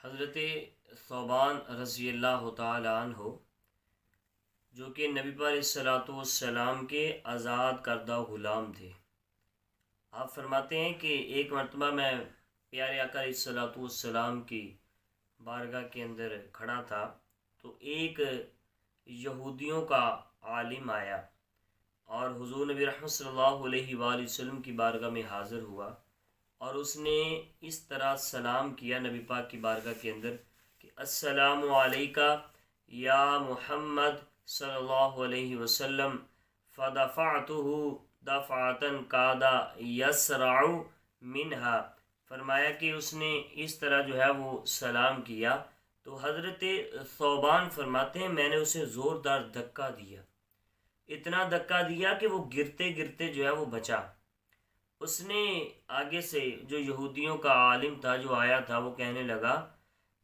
حضرت ثوبان رضی اللہ تعالی عنہ جو کہ نبی پاک علیہ الصلوۃ والسلام کے آزاد کردہ غلام تھے، آپ فرماتے ہیں کہ ایک مرتبہ میں پیارے آقا علیہ الصلوۃ والسلام کی بارگاہ کے اندر کھڑا تھا تو ایک یہودیوں کا عالم آیا اور حضور نبی رحمت صلی اللہ علیہ وآلہ وسلم کی بارگاہ میں حاضر ہوا، اور اس نے اس طرح سلام کیا نبی پاک کی بارگاہ کے اندر کہ السلام علیکہ یا محمد صلی اللہ علیہ وسلم، فدفعتہ دفعتن کادا یسرع منہا، فرمایا کہ اس نے اس طرح جو ہے وہ سلام کیا تو حضرت ثوبان فرماتے ہیں میں نے اسے زوردار دھکا دیا، اتنا دھکا دیا کہ وہ گرتے گرتے جو ہے وہ بچا۔ اس نے آگے سے جو یہودیوں کا عالم تھا جو آیا تھا وہ کہنے لگا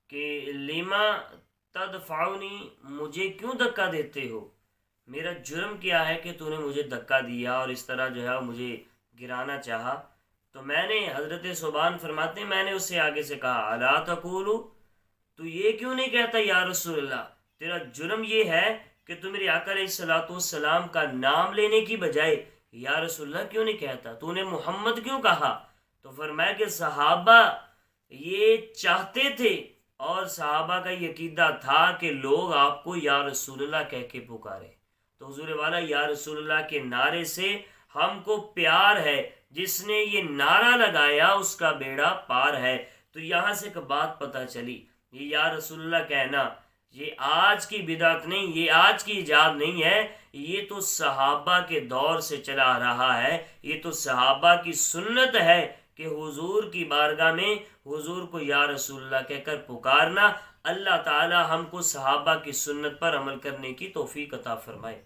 کہ لیما تدفعونی، مجھے کیوں دھکا دیتے ہو، میرا جرم کیا ہے کہ تو نے مجھے دھکا دیا اور اس طرح جو ہے مجھے گرانا چاہا۔ تو میں نے، حضرت ثوبان فرماتے ہیں میں نے اسے آگے سے کہا الا تقولو، تو یہ کیوں نہیں کہتا یا رسول اللہ، تیرا جرم یہ ہے کہ تو میرے آقا علیہ الصلوۃ والسلام کا نام لینے کی بجائے یا رسول اللہ کیوں نہیں کہتا، تو نے محمد کیوں کہا؟ تو فرمایا کہ صحابہ یہ چاہتے تھے اور صحابہ کا یہ عقیدہ تھا کہ لوگ آپ کو یا رسول اللہ کہہ کے پکارے، تو حضور والا یا رسول اللہ کے نعرے سے ہم کو پیار ہے، جس نے یہ نعرہ لگایا اس کا بیڑا پار ہے۔ تو یہاں سے ایک بات پتہ چلی، یہ یا رسول اللہ کہنا یہ آج کی بدعت نہیں، یہ آج کی ایجاد نہیں ہے، یہ تو صحابہ کے دور سے چلا آ رہا ہے، یہ تو صحابہ کی سنت ہے کہ حضور کی بارگاہ میں حضور کو یا رسول اللہ کہہ کر پکارنا۔ اللہ تعالی ہم کو صحابہ کی سنت پر عمل کرنے کی توفیق عطا فرمائے۔